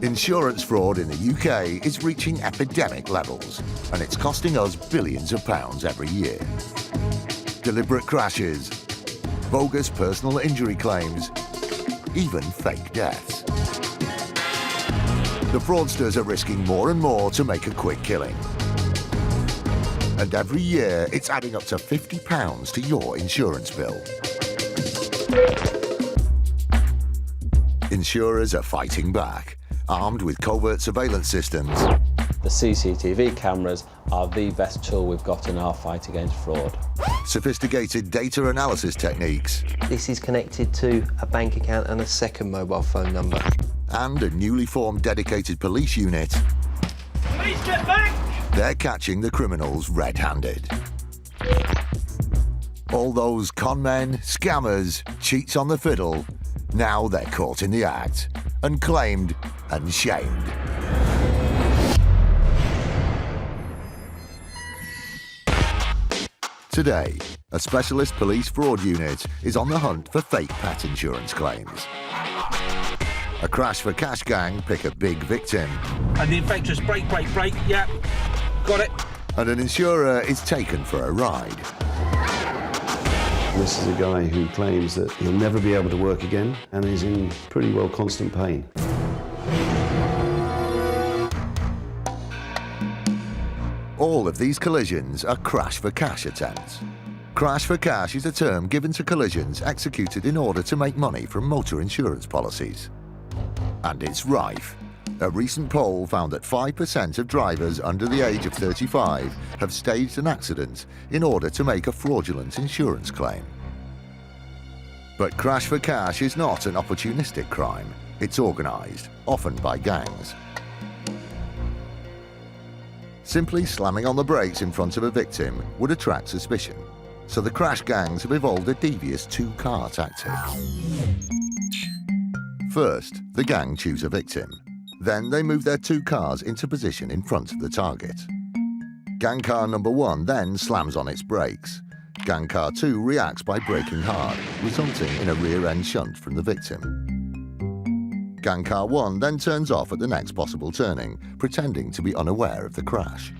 Insurance fraud in the UK is reaching epidemic levels, and it's costing us billions of pounds every year. Deliberate crashes, bogus personal injury claims, even fake deaths. The fraudsters are risking more and more to make a quick killing. And every year, it's adding up to £50 to your insurance bill. Insurers are fighting back, armed with covert surveillance systems. The CCTV cameras are the best tool we've got in our fight against fraud. Sophisticated data analysis techniques. This is connected to a bank account and a second mobile phone number. And a newly formed dedicated police unit. Please get back! They're catching the criminals red-handed. All those con men, scammers, cheats on the fiddle, now they're caught in the act, and claimed and shamed. Today, a specialist police fraud unit is on the hunt for fake pet insurance claims. A crash for cash gang pick a big victim. And the infectious brake, yeah, got it. And an insurer is taken for a ride. This is a guy who claims that he'll never be able to work again and is in pretty well constant pain. All of these collisions are crash for cash attempts. Crash for cash is a term given to collisions executed in order to make money from motor insurance policies. And it's rife. A recent poll found that 5% of drivers under the age of 35 have staged an accident in order to make a fraudulent insurance claim. But crash for cash is not an opportunistic crime. It's organised, often by gangs. Simply slamming on the brakes in front of a victim would attract suspicion, so the crash gangs have evolved a devious two-car tactic. First, the gang choose a victim. Then they move their two cars into position in front of the target. Gang car number 1 then slams on its brakes. Gang car 2 reacts by braking hard, resulting in a rear-end shunt from the victim. Gang car 1 then turns off at the next possible turning, pretending to be unaware of the crash.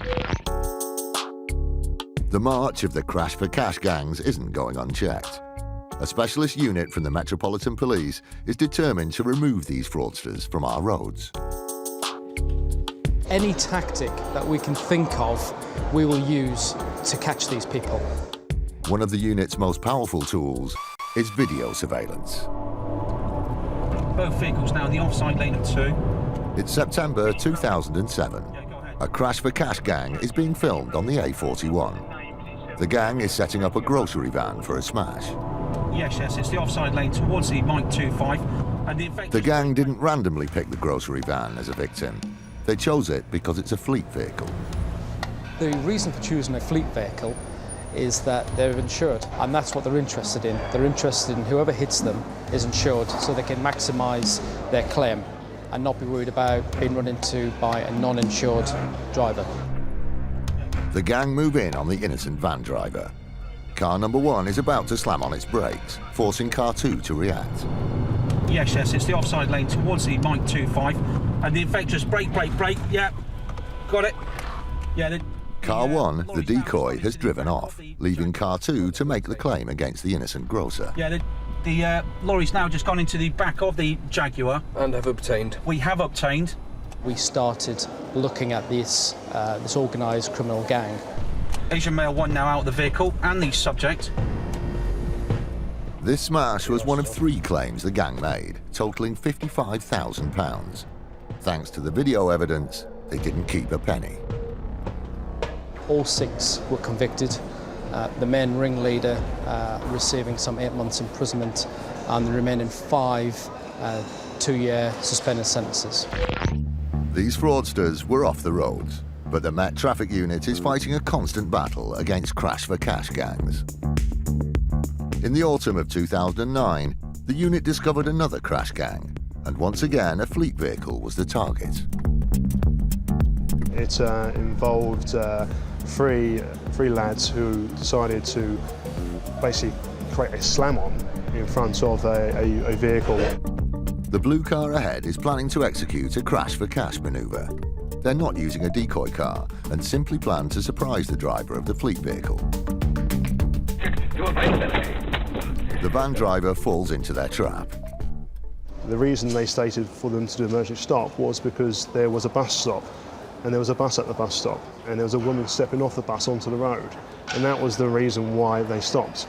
The march of the crash for cash gangs isn't going unchecked. A specialist unit from the Metropolitan Police is determined to remove these fraudsters from our roads. Any tactic that we can think of, we will use to catch these people. One of the unit's most powerful tools is video surveillance. Both vehicles now in the offside lane of 2. It's September 2007. A crash for cash gang is being filmed on the A41. The gang is setting up a grocery van for a smash. Yes, it's the offside lane towards the Mike 25. And the gang didn't randomly pick the grocery van as a victim. They chose it because it's a fleet vehicle. The reason for choosing a fleet vehicle is that they're insured, and that's what they're interested in. They're interested in whoever hits them is insured, so they can maximise their claim and not be worried about being run into by a non-insured driver. The gang move in on the innocent van driver. Car number 1 is about to slam on its brakes, forcing car 2 to react. Yes, it's the offside lane towards the Mike 25. And the infectious brake, yeah, got it. Yeah. Car 1, the decoy, has driven off, leaving car 2 to make the claim against the innocent grocer. Yeah, the lorry's now just gone into the back of the Jaguar. And have obtained. We have obtained. We started looking at this organised criminal gang. Asian male 1 now out of the vehicle, and the subject. This smash was one of 3 claims the gang made, totalling £55,000. Thanks to the video evidence, they didn't keep a penny. All 6 were convicted. The main ringleader receiving some 8 months imprisonment, and the remaining 5 2-year suspended sentences. These fraudsters were off the roads, but the Met Traffic Unit is fighting a constant battle against crash for cash gangs. In the autumn of 2009, the unit discovered another crash gang, and once again a fleet vehicle was the target. It involved three lads who decided to basically create a slam-on in front of a vehicle. The blue car ahead is planning to execute a crash-for-cash manoeuvre. They're not using a decoy car and simply plan to surprise the driver of the fleet vehicle. The van driver falls into their trap. The reason they stated for them to do an emergency stop was because there was a bus stop, and there was a bus at the bus stop, and there was a woman stepping off the bus onto the road, and that was the reason why they stopped.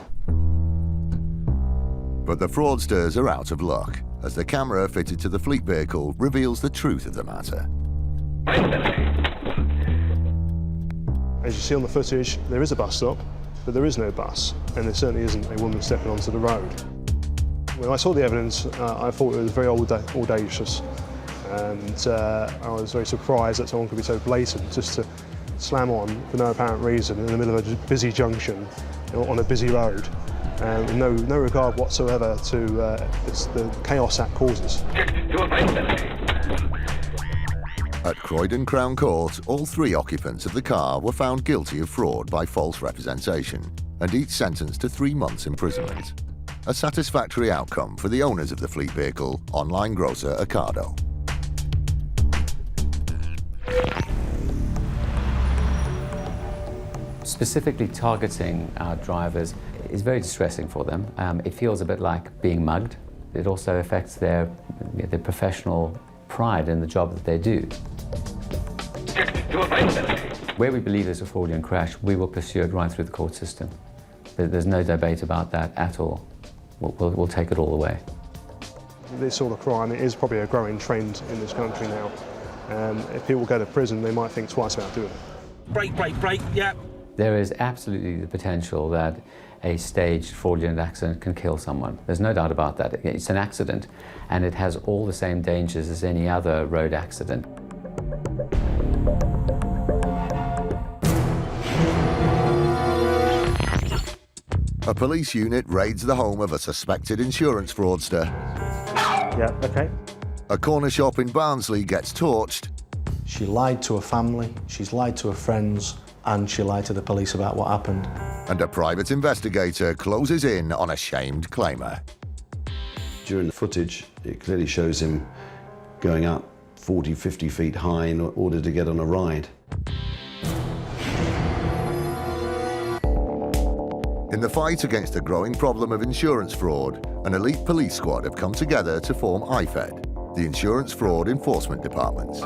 But the fraudsters are out of luck, as the camera fitted to the fleet vehicle reveals the truth of the matter. As you see on the footage, there is a bus stop, but there is no bus, and there certainly isn't a woman stepping onto the road. When I saw the evidence, I thought it was very audacious, and I was very surprised that someone could be so blatant just to slam on for no apparent reason in the middle of a busy junction on a busy road, with no regard whatsoever to the chaos that causes. At Croydon Crown Court, all 3 occupants of the car were found guilty of fraud by false representation, and each sentenced to 3 months imprisonment. A satisfactory outcome for the owners of the fleet vehicle, online grocer Ocado. Specifically targeting our drivers is very distressing for them. It feels a bit like being mugged. It also affects their professional pride in the job that they do. Where we believe there's a fraudulent crash, we will pursue it right through the court system. There's no debate about that at all. We'll take it all the way. This sort of crime is probably a growing trend in this country now. If people go to prison, they might think twice about doing it. Brake, brake, brake, yeah. There is absolutely the potential that a staged fraudulent accident can kill someone. There's no doubt about that. It's an accident, and it has all the same dangers as any other road accident. A police unit raids the home of a suspected insurance fraudster. Yeah, okay. A corner shop in Barnsley gets torched. She lied to her family, she's lied to her friends, and she lied to the police about what happened. And a private investigator closes in on a shamed claimer. During the footage, it clearly shows him going up 40, 50 feet high in order to get on a ride. In the fight against the growing problem of insurance fraud, an elite police squad have come together to form IFED, the Insurance Fraud Enforcement Department.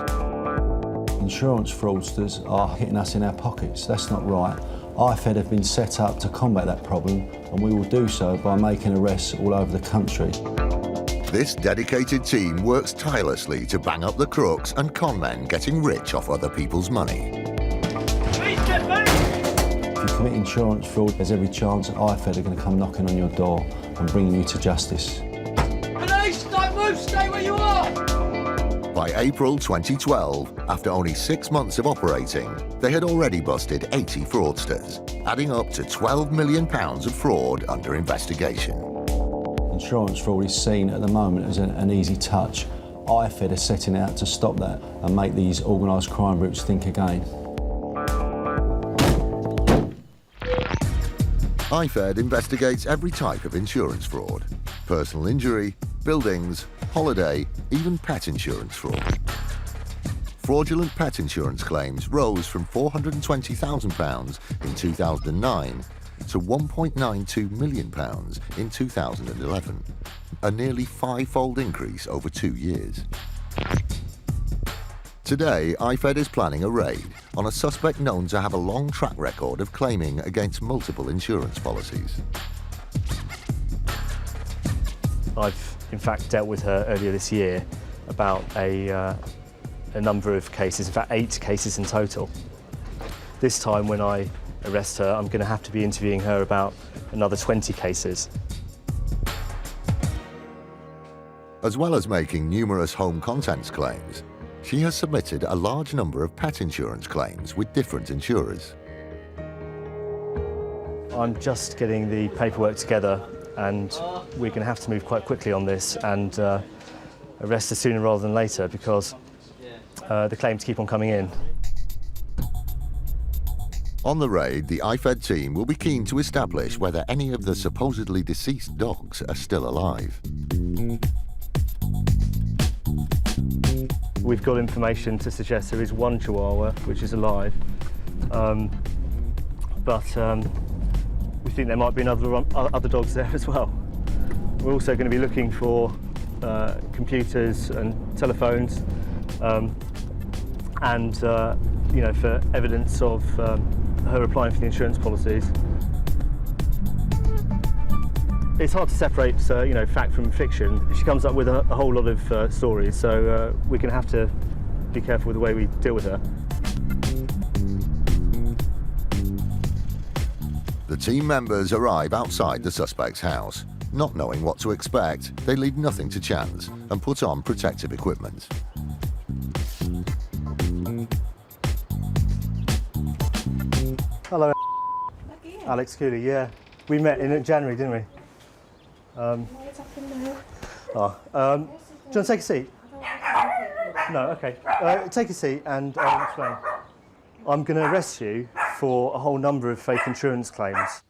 Insurance fraudsters are hitting us in our pockets. That's not right. IFED have been set up to combat that problem, and we will do so by making arrests all over the country. This dedicated team works tirelessly to bang up the crooks and con men getting rich off other people's money. If you commit insurance fraud, there's every chance that IFED are going to come knocking on your door and bringing you to justice. Police, don't move, stay where you are! By April 2012, after only 6 months of operating, they had already busted 80 fraudsters, adding up to £12 million of fraud under investigation. Insurance fraud is seen at the moment as an easy touch. IFED are setting out to stop that and make these organised crime groups think again. IFED investigates every type of insurance fraud: personal injury, buildings, holiday, even pet insurance fraud. Fraudulent pet insurance claims rose from £420,000 in 2009 to £1.92 million in 2011, a nearly 5-fold increase over 2 years. Today, IFED is planning a raid on a suspect known to have a long track record of claiming against multiple insurance policies. I've in fact dealt with her earlier this year about a number of cases, in fact 8 cases in total. This time when I arrest her, I'm going to have to be interviewing her about another 20 cases. As well as making numerous home contents claims, she has submitted a large number of pet insurance claims with different insurers. I'm just getting the paperwork together, and we're going to have to move quite quickly on this and arrest her sooner rather than later, because the claims keep on coming in. On the raid, the IFED team will be keen to establish whether any of the supposedly deceased dogs are still alive. We've got information to suggest there is one Chihuahua which is alive, but we think there might be other dogs there as well. We're also going to be looking for computers and telephones, and you know, for evidence of her applying for the insurance policies. It's hard to separate, you know, fact from fiction. She comes up with a whole lot of stories, so we're going to have to be careful with the way we deal with her. The team members arrive outside the suspect's house. Not knowing what to expect, they leave nothing to chance and put on protective equipment. Hello, Alex Cooley. Yeah, we met in January, didn't we? Do you want to take a seat? No, okay. Take a seat and I'll explain. I'm going to arrest you for a whole number of fake insurance claims.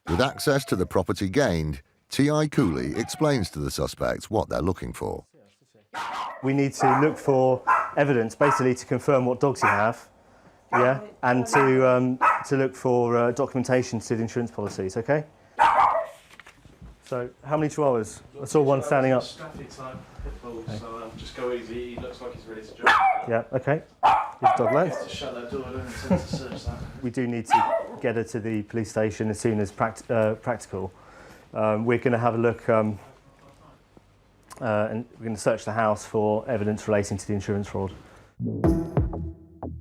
With access to the property gained, T.I. Cooley explains to the suspects what they're looking for. We need to look for evidence, basically to confirm what dogs you have, yeah, and to look for documentation to the insurance policies, okay? So, how many Chihuahuas? I saw one standing up. Staffy type pit bull, so just go easy. He looks like he's ready to jump. Yeah, okay. Give dog land. To shut that door, I don't intend to search that. We do need to get her to the police station as soon as practical. We're going to have a look, and we're going to search the house for evidence relating to the insurance fraud.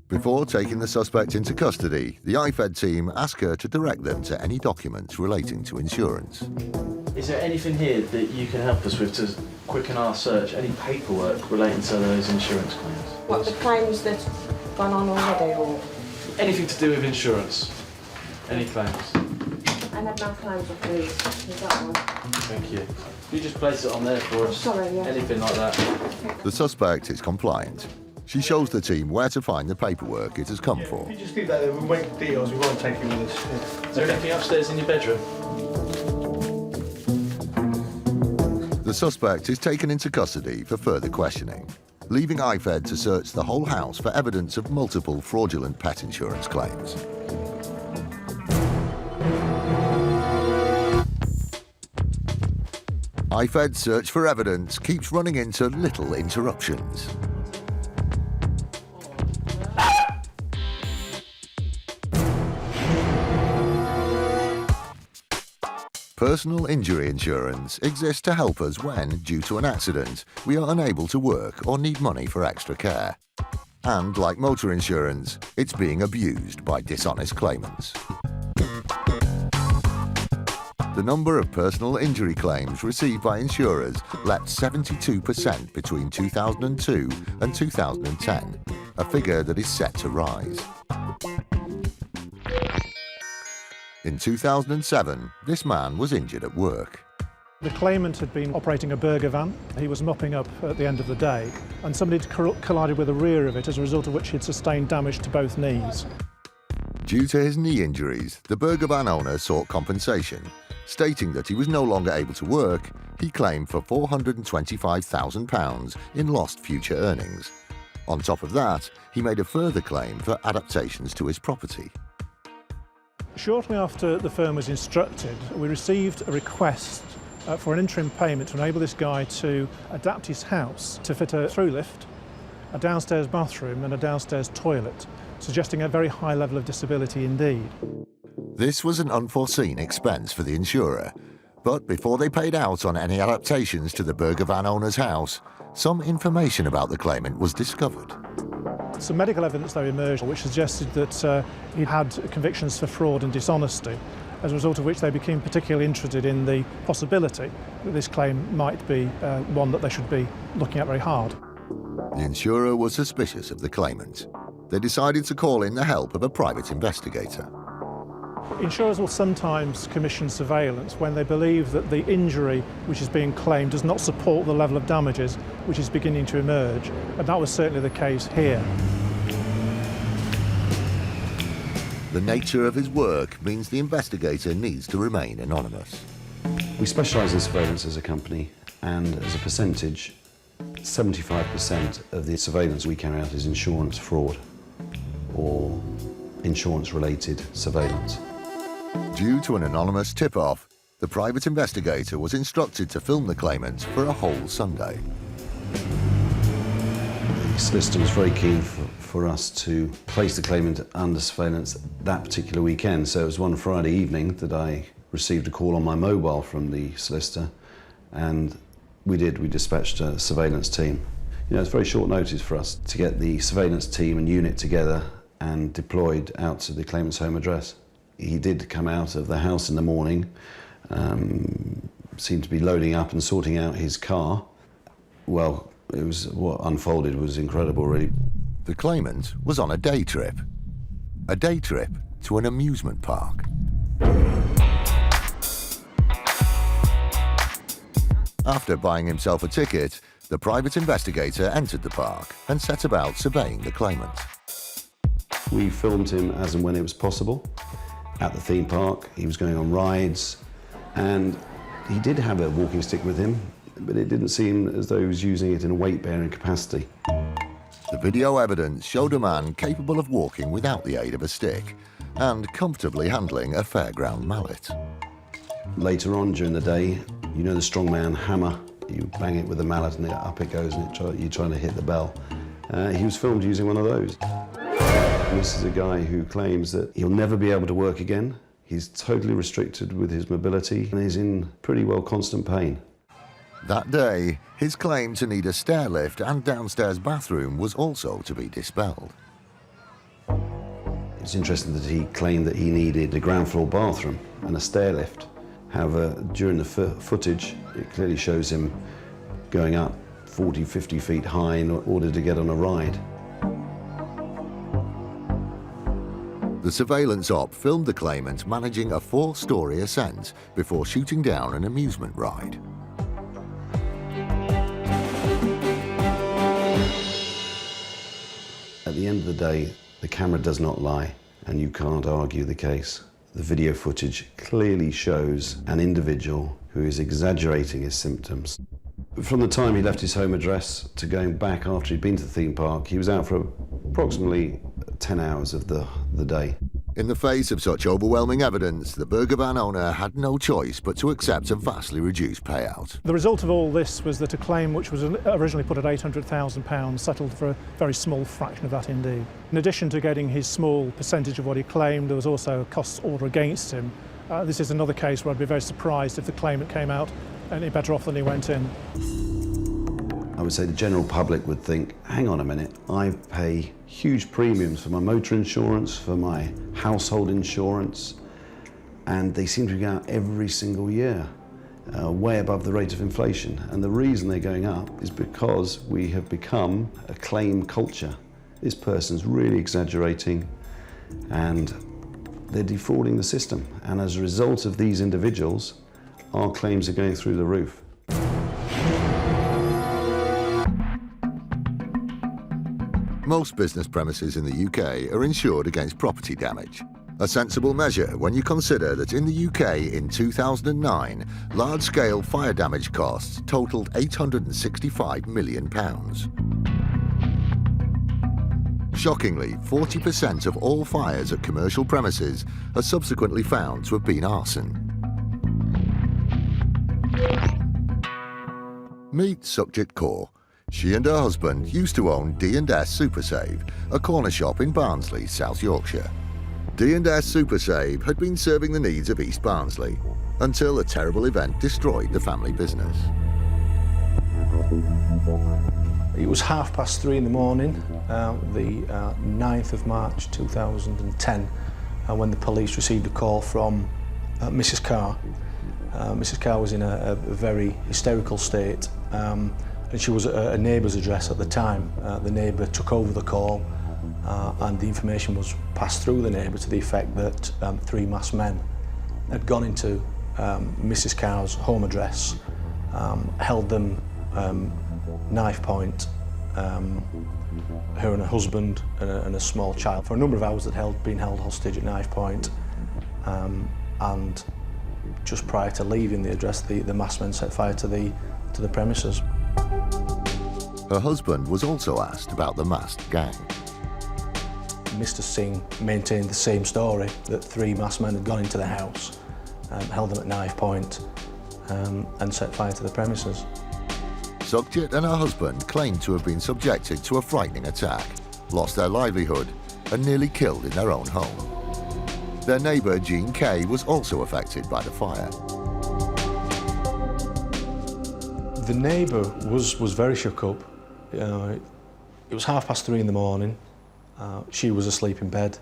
Before taking the suspect into custody, the IFED team ask her to direct them to any documents relating to insurance. Is there anything here that you can help us with to quicken our search? Any paperwork relating to those insurance claims? What, the claims that's gone on already, or...? Anything to do with insurance? Any claims? I have no claims of these. You've got one. Thank you. You just place it on there for us. Sorry, yeah. Anything like that. The suspect is compliant. She shows the team where to find the paperwork it has come for. If you just leave that there, we'll make details, we won't take it with us. Yeah. Is there anything upstairs in your bedroom? The suspect is taken into custody for further questioning, leaving IFED to search the whole house for evidence of multiple fraudulent pet insurance claims. IFED's search for evidence keeps running into little interruptions. Personal injury insurance exists to help us when, due to an accident, we are unable to work or need money for extra care. And like motor insurance, it's being abused by dishonest claimants. The number of personal injury claims received by insurers leapt 72% between 2002 and 2010, a figure that is set to rise. In 2007, this man was injured at work. The claimant had been operating a burger van. He was mopping up at the end of the day, and somebody had collided with the rear of it, as a result of which he had sustained damage to both knees. Due to his knee injuries, the burger van owner sought compensation. Stating that he was no longer able to work, he claimed for £425,000 in lost future earnings. On top of that, he made a further claim for adaptations to his property. Shortly after the firm was instructed, we received a request for an interim payment to enable this guy to adapt his house to fit a through lift, a downstairs bathroom and a downstairs toilet, suggesting a very high level of disability indeed. This was an unforeseen expense for the insurer, but before they paid out on any adaptations to the burger van owner's house, some information about the claimant was discovered. Some medical evidence though emerged which suggested that he had convictions for fraud and dishonesty, as a result of which they became particularly interested in the possibility that this claim might be one that they should be looking at very hard. The insurer was suspicious of the claimant. They decided to call in the help of a private investigator. Insurers will sometimes commission surveillance when they believe that the injury which is being claimed does not support the level of damages which is beginning to emerge, and that was certainly the case here. The nature of his work means the investigator needs to remain anonymous. We specialise in surveillance as a company, and as a percentage, 75% of the surveillance we carry out is insurance fraud or insurance-related surveillance. Due to an anonymous tip-off, the private investigator was instructed to film the claimant for a whole Sunday. The solicitor was very keen for us to place the claimant under surveillance that particular weekend, so it was one Friday evening that I received a call on my mobile from the solicitor, and we dispatched a surveillance team. You know, it's very short notice for us to get the surveillance team and unit together and deployed out to the claimant's home address. He did come out of the house in the morning, seemed to be loading up and sorting out his car. Well, what unfolded was incredible, really. The claimant was on a day trip to an amusement park. After buying himself a ticket, the private investigator entered the park and set about surveying the claimant. We filmed him as and when it was possible. At the theme park, he was going on rides, and he did have a walking stick with him, but it didn't seem as though he was using it in a weight-bearing capacity. The video evidence showed a man capable of walking without the aid of a stick and comfortably handling a fairground mallet. Later on during the day, you know the strongman hammer, you bang it with a mallet and up it goes and you're trying to hit the bell. He was filmed using one of those. This is a guy who claims that he'll never be able to work again. He's totally restricted with his mobility and is in pretty well constant pain. That day, his claim to need a stair lift and downstairs bathroom was also to be dispelled. It's interesting that he claimed that he needed a ground floor bathroom and a stair lift. However, during the footage, it clearly shows him going up 40, 50 feet high in order to get on a ride. The surveillance op filmed the claimant managing a 4-story ascent before shooting down an amusement ride. At the end of the day, the camera does not lie, and you can't argue the case. The video footage clearly shows an individual who is exaggerating his symptoms. From the time he left his home address to going back after he'd been to the theme park, he was out for approximately 10 hours of the day. In the face of such overwhelming evidence, the burger van owner had no choice but to accept a vastly reduced payout. The result of all this was that a claim which was originally put at £800,000 settled for a very small fraction of that indeed. In addition to getting his small percentage of what he claimed, there was also a costs order against him. This is another case where I'd be very surprised if the claimant came out any better off than he went in. I would say the general public would think, hang on a minute, I pay huge premiums for my motor insurance, for my household insurance, and they seem to be going up every single year, way above the rate of inflation. And the reason they're going up is because we have become a claim culture. This person's really exaggerating and they're defrauding the system. And as a result of these individuals, our claims are going through the roof. Most business premises in the UK are insured against property damage. A sensible measure when you consider that in the UK in 2009, large-scale fire damage costs totalled £865 million. Shockingly, 40% of all fires at commercial premises are subsequently found to have been arson. Meet Sukhjit Kaur. She and her husband used to own D&S Super Save, a corner shop in Barnsley, South Yorkshire. D&S Super Save had been serving the needs of East Barnsley until a terrible event destroyed the family business. It was 3:30 in the morning, the 9th of March 2010, when the police received a call from Mrs. Carr. Mrs. Carr was in a very hysterical state, and she was at a neighbour's address at the time. The neighbour took over the call, and the information was passed through the neighbour to the effect that 3 masked men had gone into Mrs. Carr's home address, held them knife point, her and her husband and a small child for a number of hours that had been held hostage at knife point, and just prior to leaving the address, the masked men set fire to the premises. Her husband was also asked about the masked gang. Mr. Singh maintained the same story, that 3 masked men had gone into the house, held them at knife point, and set fire to the premises. Sukhjit and her husband claimed to have been subjected to a frightening attack, lost their livelihood, and nearly killed in their own home. Their neighbour, Jean Kay, was also affected by the fire. The neighbour was very shook up. It was 3:30 in the morning. She was asleep in bed.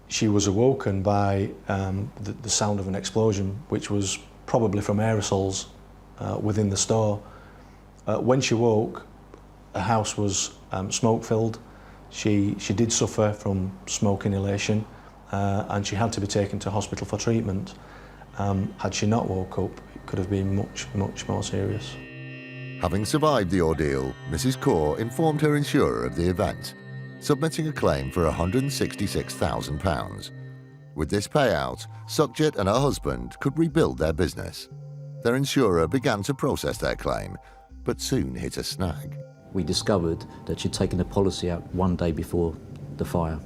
She was awoken by the sound of an explosion, which was probably from aerosols within the store. When she woke, the house was smoke-filled. She did suffer from smoke inhalation, and she had to be taken to hospital for treatment. Had she not woke up, it could have been much, much more serious. Having survived the ordeal, Mrs. Kaur informed her insurer of the event, submitting a claim for £166,000. With this payout, Sukhjit and her husband could rebuild their business. Their insurer began to process their claim, but soon hit a snag. We discovered that she'd taken the policy out one day before the fire.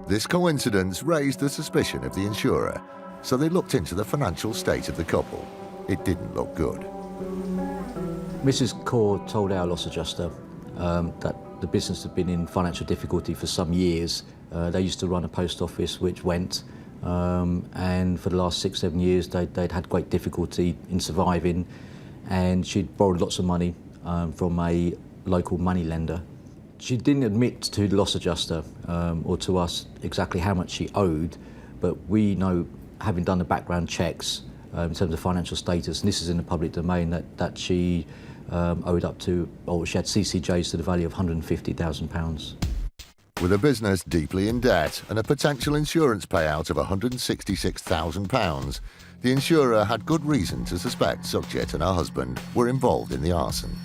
This coincidence raised the suspicion of the insurer, so they looked into the financial state of the couple. It didn't look good. Mrs. Kaur told our loss adjuster that the business had been in financial difficulty for some years. They used to run a post office which went, and for the last 6-7 years they'd had great difficulty in surviving, and she'd borrowed lots of money from a local money lender. She didn't admit to the loss adjuster or to us exactly how much she owed, but we know, having done the background checks in terms of financial status, and this is in the public domain, that she owed up to, or she had CCJs to the value of £150,000. With a business deeply in debt and a potential insurance payout of £166,000, the insurer had good reason to suspect Sukhjit and her husband were involved in the arson.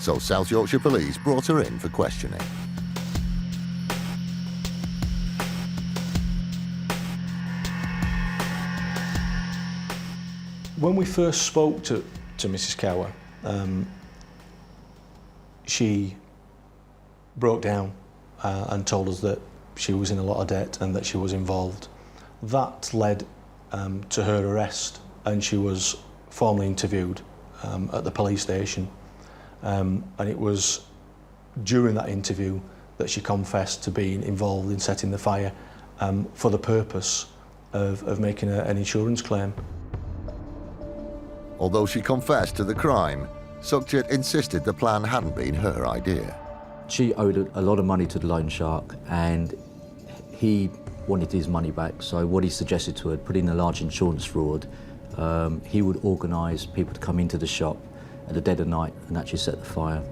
So South Yorkshire Police brought her in for questioning. When we first spoke to Mrs. Kaur, she broke down and told us that she was in a lot of debt and that she was involved. That led to her arrest, and she was formally interviewed at the police station. And it was during that interview that she confessed to being involved in setting the fire for the purpose of making an insurance claim. Although she confessed to the crime, Sukhjit insisted the plan hadn't been her idea. She owed a lot of money to the loan shark, and he wanted his money back. So what he suggested to her, put in a large insurance fraud. He would organise people to come into the shop at the dead of night and actually set the fire.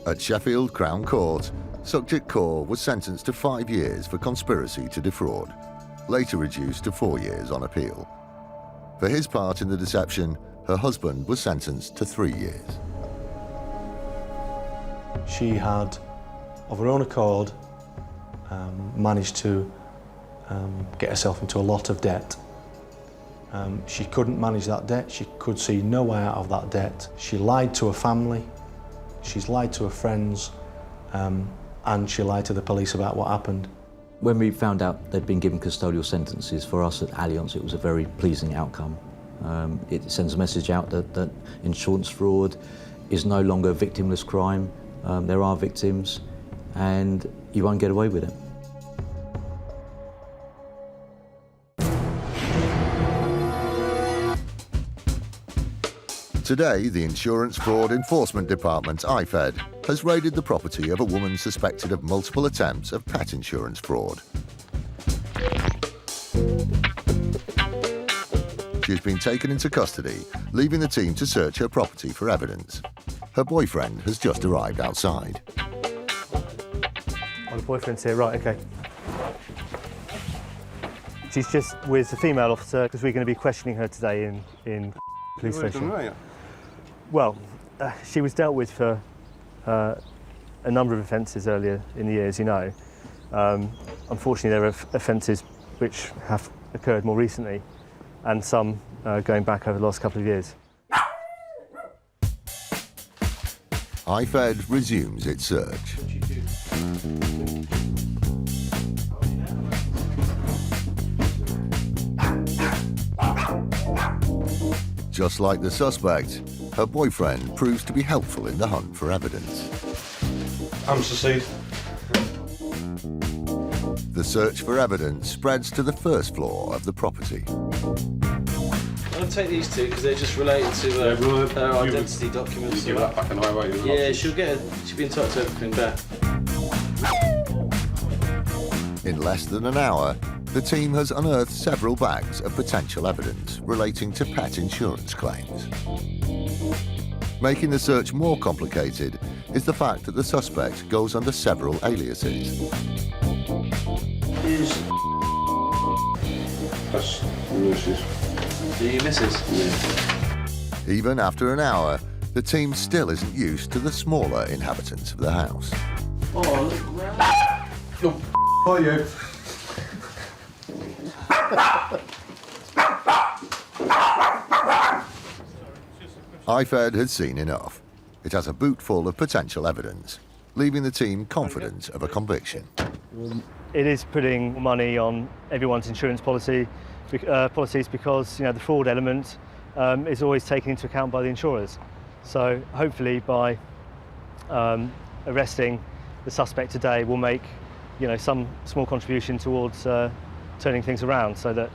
At Sheffield Crown Court, Sukhjit Kaur was sentenced to 5 years for conspiracy to defraud, later reduced to 4 years on appeal. For his part in the deception, her husband was sentenced to 3 years. She had, of her own accord, managed to get herself into a lot of debt. She couldn't manage that debt. She could see no way out of that debt. She lied to her family, she's lied to her friends, and she lied to the police about what happened. When we found out they'd been given custodial sentences, for us at Allianz it was a very pleasing outcome. It sends a message out that insurance fraud is no longer a victimless crime. There are victims, and you won't get away with it. Today, the Insurance Fraud Enforcement Department, IFED, has raided the property of a woman suspected of multiple attempts of pet insurance fraud. She's been taken into custody, leaving the team to search her property for evidence. Her boyfriend has just arrived outside. Oh, the boyfriend's here, right, okay. She's just with a female officer because we're going to be questioning her today in police station. Well, she was dealt with for a number of offences earlier in the year, as you know. Unfortunately, there are offences which have occurred more recently, and some going back over the last couple of years. IFED resumes its search. Just like the suspect, her boyfriend proves to be helpful in the hunt for evidence. Succeed. The search for evidence spreads to the first floor of the property. I'll take these two because they're just related to her identity documents. You give that back an highway? Yeah, she'll be entitled to everything back. In less than an hour, the team has unearthed several bags of potential evidence relating to pet insurance claims. Making the search more complicated is the fact that the suspect goes under several aliases. That's the missus. Do you missus? Yeah. Even after an hour, the team still isn't used to the smaller inhabitants of the house. Oh, look around. Who are you? IFED had seen enough. It has a boot full of potential evidence, leaving the team confident of a conviction. It is putting money on everyone's insurance policies because the fraud element is always taken into account by the insurers. So hopefully by arresting the suspect today, we'll make some small contribution towards turning things around, so that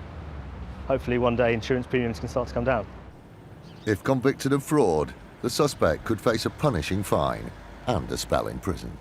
hopefully one day insurance premiums can start to come down. If convicted of fraud, the suspect could face a punishing fine and a spell in prison.